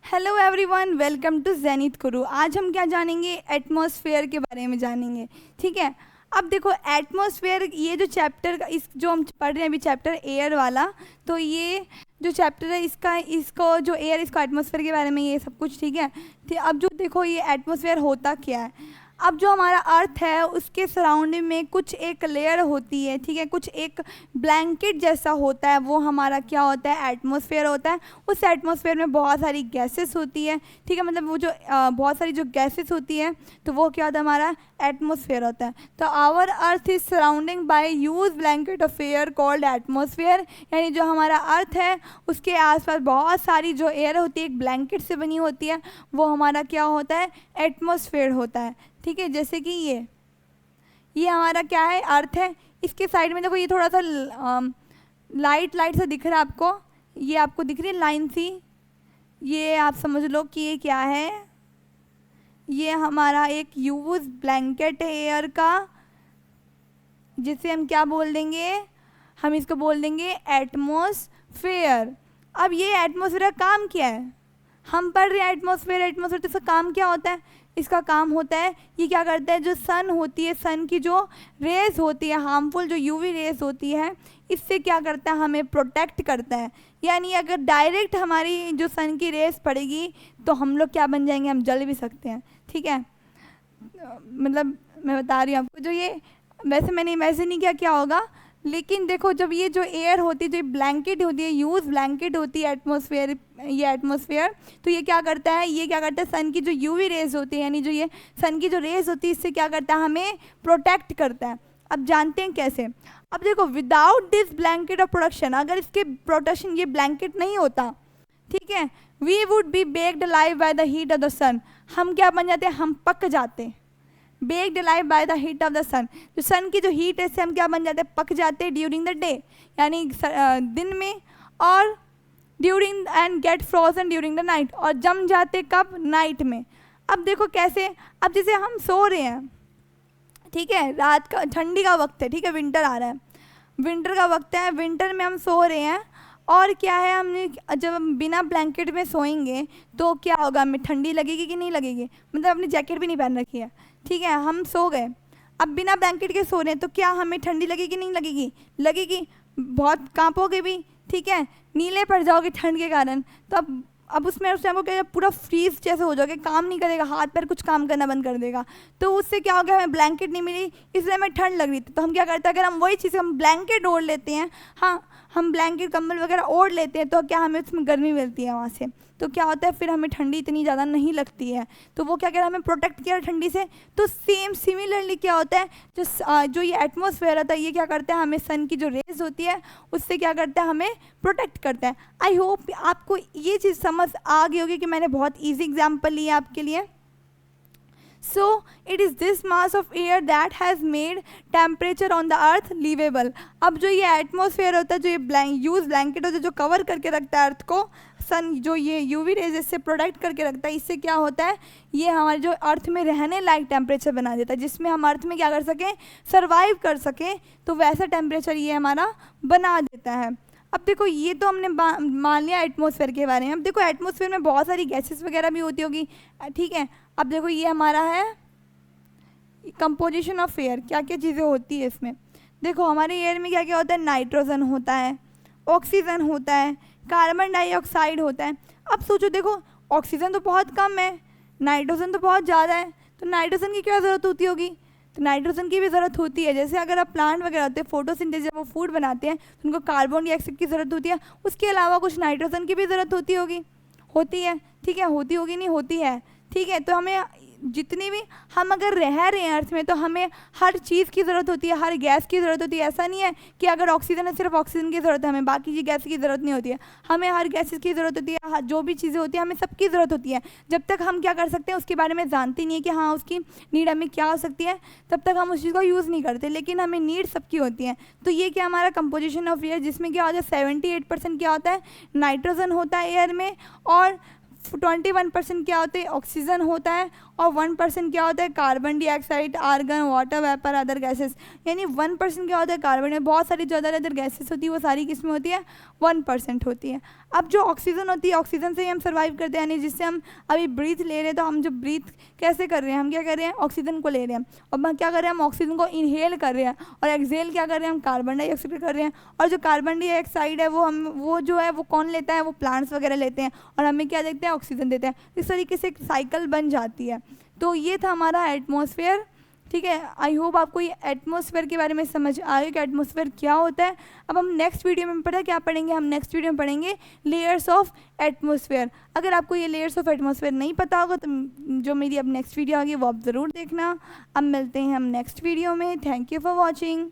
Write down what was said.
Hello everyone, welcome to Zenith Guru. आज हम क्या जानेंगे? एटमॉस्फेयर के बारे में जानेंगे। ठीक है, अब देखो एटमॉस्फेयर, ये जो चैप्टर का इस जो हम पढ़ रहे हैं अभी चैप्टर एयर वाला, तो ये जो चैप्टर है इसको जो एयर, इसको एटमॉस्फेयर के बारे में ये सब कुछ। ठीक है, अब जो देखो ये एटमॉस्फेयर होता क्या है। अब जो हमारा अर्थ है उसके सराउंडिंग में कुछ एक लेयर होती है। ठीक है, कुछ एक ब्लैंकेट जैसा होता है, वो हमारा क्या होता है? एटमॉस्फेयर होता है। उस एटमॉस्फेयर में बहुत सारी गैसेस होती है। ठीक है, मतलब वो जो बहुत सारी जो गैसेस होती है, तो वो क्या होता है? हमारा एटमॉस्फेयर होता है। तो our earth is surrounding by huge blanket of air called atmosphere. यानी जो हमारा अर्थ है उसके आसपास बहुत सारी जो एयर होती है, एक ब्लैंकेट से बनी होती है, वो हमारा क्या होता है? एटमॉस्फेयर होता है। ठीक है, जैसे कि ये हमारा क्या है? अर्थ है। इसके साइड में देखो ये थोड़ा सा लाइट सा दिख रहा है आपको, ये आपको दिख रही है लाइन सी, ये आप समझ लो कि ये क्या है? ये हमारा एक यूज ब्लैंकेट है एयर का, जिसे हम क्या बोल देंगे? हम इसको बोल देंगे एटमॉस्फेयर। अब ये एटमॉस्फेयर का काम क्या है? हम पढ़ रहे हैं एटमॉस्फेयर तो इसका काम क्या होता है? इसका काम होता है, ये क्या करता है? जो सन होती है, सन की जो रेस होती है, हार्मफुल जो यूवी रेस होती है, इससे क्या करता है? हमें प्रोटेक्ट करता है। यानी अगर डायरेक्ट हमारी जो सन की रेस पड़ेगी तो हम लोग क्या बन जाएंगे? हम जल भी सकते हैं। ठीक है, मतलब मैं बता रही हूँ आपको, जो ये वैसे मैंने इमेजिन नहीं किया क्या होगा, लेकिन देखो जब ये जो एयर होती है, जो ब्लैंकेट होती है, यूज ब्लैंकेट होती है एटमॉस्फेयर, ये एटमॉस्फेयर, तो ये क्या करता है? ये क्या करता है? सन की जो यूवी रेज होती है, यानी जो ये सन की जो रेज होती है, इससे क्या करता है? हमें प्रोटेक्ट करता है। अब जानते हैं कैसे? अब देखो, without this blanket of protection, अगर इसके प्रोटेक्शन, ये ब्लैंकेट नहीं होता, ठीक है, we would be baked alive by the heat of the sun. हम क्या बन जाते हैं? हम पक जाते। Baked alive by the heat of the sun, जो सन की जो हीट है इससे हम क्या बन जाते हैं? पक जाते हैं ड्यूरिंग द डे, यानी दिन में, और during and get frozen during the night, और जम जाते कब? नाइट में। अब देखो कैसे? अब जैसे हम सो रहे हैं, ठीक है, रात का ठंडी का वक्त है, ठीक है, विंटर आ रहा है, विंटर का वक्त है, विंटर में हम सो रहे हैं, और क्या है, हमने जब हम बिना ब्लैंकेट में सोएंगे तो क्या होगा? हमें ठंडी लगेगी कि नहीं लगेगी? मतलब अपनी जैकेट भी नहीं पहन रखी है, ठीक है, हम सो गए, अब बिना ब्लैंकेट के सो रहे हैं, तो क्या हमें ठंडी लगेगी नहीं लगेगी? लगेगी, बहुत कांपोगे भी, ठीक है, नीले पड़ जाओगे ठंड के कारण। तो अब उसमें उस टाइम को क्या, पूरा फ्रीज जैसे हो जाओगे, काम नहीं करेगा, हाथ पैर कुछ काम करना बंद कर देगा। तो उससे क्या हो गया? हमें ब्लैंकेट नहीं मिली, इसलिए हमें ठंड लग रही थी। तो हम क्या करते हैं? अगर हम वही चीज़, हम ब्लैंकेट ओढ़ लेते हैं, हाँ, हम ब्लैंकेट कंबल वगैरह ओढ़ लेते हैं, तो क्या हमें उसमें गर्मी मिलती है वहाँ से, तो क्या होता है? फिर हमें ठंडी इतनी ज़्यादा नहीं लगती है। तो वो क्या कह रहा है? हमें प्रोटेक्ट किया ठंडी से। तो सेम सिमिलरली क्या होता है? जो ये एटमॉस्फेयर होता है, ये क्या करता है? हमें सन की जो रेज होती है उससे क्या करता है? हमें प्रोटेक्ट करता है। आई होप आपको ये चीज़ समझ आ गई होगी कि मैंने बहुत ईजी एग्जाम्पल लिया आपके लिए। So it is this mass of air that has made temperature on the earth livable। अब जो ये एटमॉस्फेयर होता है, जो ये यूज ब्लैंकेट होता है, जो कवर करके रखता है अर्थ को, सन जो ये यूवी रेज से प्रोटेक्ट करके रखता है, इससे क्या होता है? ये हमारे जो अर्थ में रहने लायक टेम्परेचर बना देता है, जिसमें हम अर्थ में क्या कर सकें? सर्वाइव कर सकें। तो वैसा टेम्परेचर ये हमारा बना देता है। अब देखो, ये तो हमने मान लिया एटमॉस्फेयर के बारे में। अब देखो, एटमॉस्फेयर में बहुत सारी गैसेस वगैरह भी होती होगी, ठीक है। अब देखो, ये हमारा है कंपोजिशन ऑफ एयर, क्या क्या चीज़ें होती है इसमें। देखो, हमारे एयर में क्या क्या होता है? नाइट्रोजन होता है, ऑक्सीजन होता है, कार्बन डाइऑक्साइड होता है। अब सोचो, देखो, ऑक्सीजन तो बहुत कम है, नाइट्रोजन तो बहुत ज़्यादा है, तो नाइट्रोजन की क्या ज़रूरत होती होगी? तो नाइट्रोजन की भी ज़रूरत होती है। जैसे अगर आप प्लांट वगैरह होते हैं, फोटोसिंथेसिस, जब वो फूड बनाते हैं तो उनको कार्बन डाइऑक्साइड की ज़रूरत होती है, उसके अलावा कुछ नाइट्रोजन की भी ज़रूरत होती होगी, होती है, ठीक है, होती होगी नहीं, होती है, ठीक है। तो हमें जितनी भी, हम अगर रह रहे हैं अर्थ में, तो हमें हर चीज़ की ज़रूरत होती है, हर गैस की ज़रूरत होती है। ऐसा नहीं है कि अगर ऑक्सीजन है सिर्फ ऑक्सीजन की ज़रूरत है, हमें बाकी की गैस की ज़रूरत नहीं होती है। हमें हर गैसेस की ज़रूरत होती है, जो भी चीज़ें होती हैं हमें सबकी ज़रूरत होती है। जब तक हम क्या कर सकते हैं उसके बारे में जानते नहीं है कि हाँ उसकी नीड हमें क्या हो सकती है, तब तक हम उस चीज़ को यूज़ नहीं करते, लेकिन हमें नीड सबकी होती है। तो ये क्या हमारा कंपोजिशन ऑफ एयर, जिसमें क्या होता है? 78% क्या होता है? नाइट्रोजन होता है एयर में, और 21% क्या होते हैं? ऑक्सीजन होता है, और 1% क्या होता है? Carbon dioxide, argon, water vapour, other gases. यानी 1% क्या होता है? कार्बन। बहुत सारी जो अदर गैसेस होती है वो सारी किस में होती है? 1% होती है। अब जो ऑक्सीजन होती है, ऑक्सीजन से ही हम सर्वाइव करते हैं, यानी जिससे हम अभी ब्रीथ ले रहे हैं, तो हम जो ब्रीथ कैसे कर रहे हैं, हम क्या कर रहे हैं, ऑक्सीजन को ले रहे हैं, और हम क्या कर रहे हैं, हम ऑक्सीजन को इनहेल कर रहे हैं, और एक्सहेल क्या कर रहे हैं, हम कार्बन डाइऑक्साइड कर रहे हैं। और जो कार्बन डाइऑक्साइड है वो जो है वो कौन लेता है, वो प्लांट्स वगैरह लेते हैं, और हमें क्या देते हैं, ऑक्सीजन देते हैं। इस तरीके से एक साइकिल बन जाती है। तो ये था हमारा एटमॉस्फेयर। ठीक है, आई होप आपको ये एटमॉस्फेयर के बारे में समझ आ गया कि एटमॉस्फेयर क्या होता है। अब हम नेक्स्ट वीडियो में पता क्या पढ़ेंगे, हम नेक्स्ट वीडियो में पढ़ेंगे लेयर्स ऑफ एटमॉस्फेयर। अगर आपको ये लेयर्स ऑफ एटमॉस्फेयर नहीं पता होगा तो जो मेरी अब नेक्स्ट वीडियो आ गई वो आप ज़रूर देखना। अब मिलते हैं हम नेक्स्ट वीडियो में। Thank you for watching.